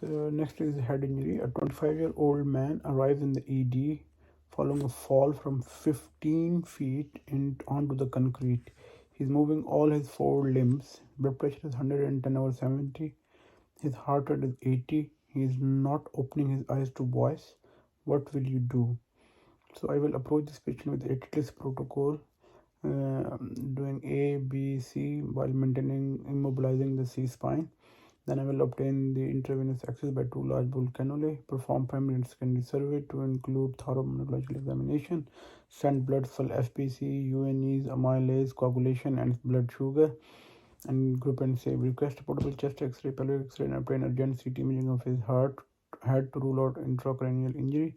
Next is head injury. A 25-year-old man arrives in the ED following a fall from 15 feet onto the concrete. He's moving all his four limbs. Blood pressure is 110/70. His heart rate is 80. He is not opening his eyes to voice. What will you do? So I will approach this patient with a TLIS protocol, doing A, B, C while immobilizing the C spine. Then I will obtain the intravenous access by 2 large bull cannulae, perform primary and secondary survey to include thorough immunological examination, send blood for FPC, UNEs, amylase, coagulation, and blood sugar, and group and save. Request a portable chest X-ray, pelvic X-ray, and obtain urgent CT imaging of his head to rule out intracranial injury,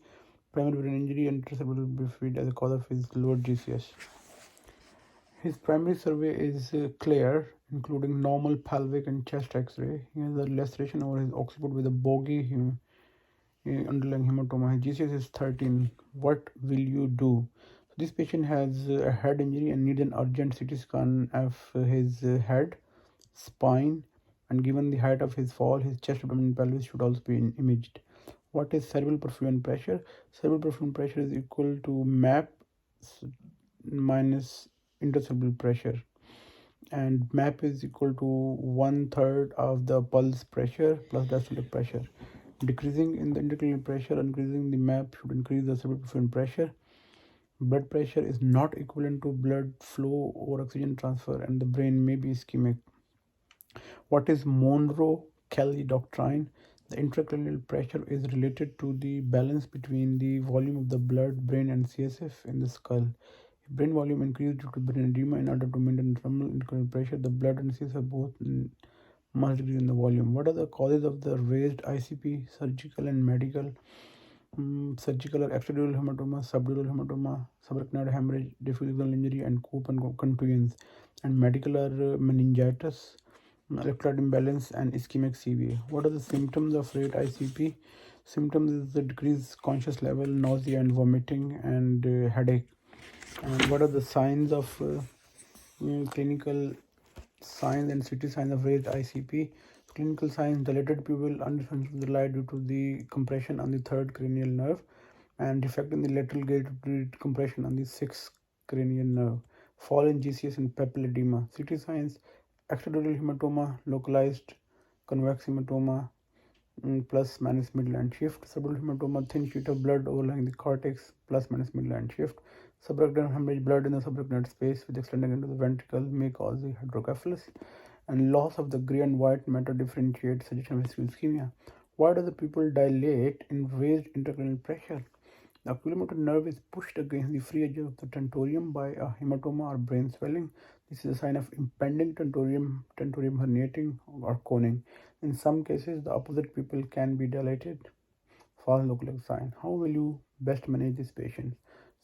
primary brain injury, and cerebral bifid as a cause of his lower GCS. His primary survey is clear, including normal pelvic and chest X-ray. He has a laceration over his occiput with a bogey underlying hematoma. His GCS is 13. What will you do? So this patient has a head injury and needs an urgent CT scan of his head, spine, and given the height of his fall, his chest, abdomen, and pelvis should also be imaged. What is cerebral perfusion pressure? Cerebral perfusion pressure is equal to MAP minus intercerebral pressure, and MAP is equal to 1/3 of the pulse pressure plus diastolic pressure. Decreasing in the intracranial pressure, increasing the MAP should increase the cerebral perfusion pressure. Blood pressure is not equivalent to blood flow or oxygen transfer, and the brain may be ischemic. What is Monro-Kelly doctrine? The intracranial pressure is related to the balance between the volume of the blood, brain, and CSF in the skull. If brain volume increases due to brain edema, in order to maintain normal intracranial pressure, the blood and CSF both must decrease in the volume. What are the causes of the raised ICP? Surgical and medical. Surgical are extradural hematoma, subdural hematoma, subarachnoid hemorrhage, diffuse external injury, and coup and contusions. And medical are meningitis, electrolyte imbalance, and ischemic CVA. What are the symptoms of rate ICP? Symptoms is the decreased conscious level, nausea and vomiting, and headache. And what are the signs of clinical signs and CT signs of raised ICP? Clinical signs: dilated pupil, undifferentiated from the light due to the compression on the third cranial nerve, and defect in the lateral gate due to compression on the sixth cranial nerve. Fall in GCS and papilledema. CT signs: extradural hematoma, localized convex hematoma, plus minus midline shift. Subdural hematoma, thin sheet of blood overlying the cortex, plus minus midline shift. Subarachnoid hemorrhage, blood in the subarachnoid space which extending into the ventricle may cause the hydrocephalus. And loss of the gray and white matter differentiate suggestion of ischemia. Why do the pupil dilate in raised intracranial pressure? The oculomotor nerve is pushed against the free edge of the tentorium by a hematoma or brain swelling. This is a sign of impending tentorium herniating or coning. In some cases, the opposite pupil can be dilated. False localized sign. How will you best manage this patient?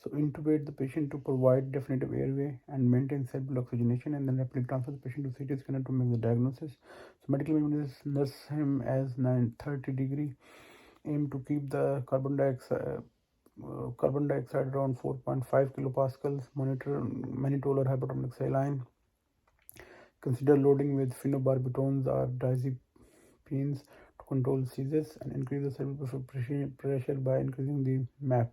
So intubate the patient to provide definitive airway and maintain cerebral oxygenation, and then rapidly transfer the patient to CT scanner to make the diagnosis. So medical management is nurse him as 930°. Aim to keep the carbon dioxide around 4.5 kilopascals. Monitor mannitol or hypotonic saline. Consider loading with phenobarbitones or diazepines to control seizures, and increase the cerebral pressure by increasing the MAP.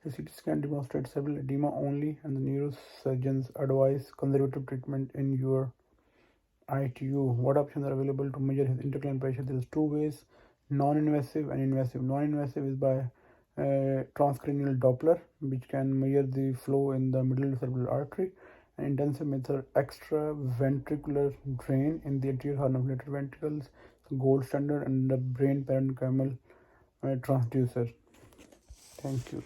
The CT scan demonstrates cerebral edema only, and the neurosurgeons advise conservative treatment in your ITU. What options are available to measure his intracranial pressure? There is two ways: non-invasive and invasive. Non-invasive is by transcranial Doppler, which can measure the flow in the middle cerebral artery. An intensive method, extraventricular drain in the anterior horn of lateral ventricles, gold standard, and the brain parenchymal transducer. Thank you.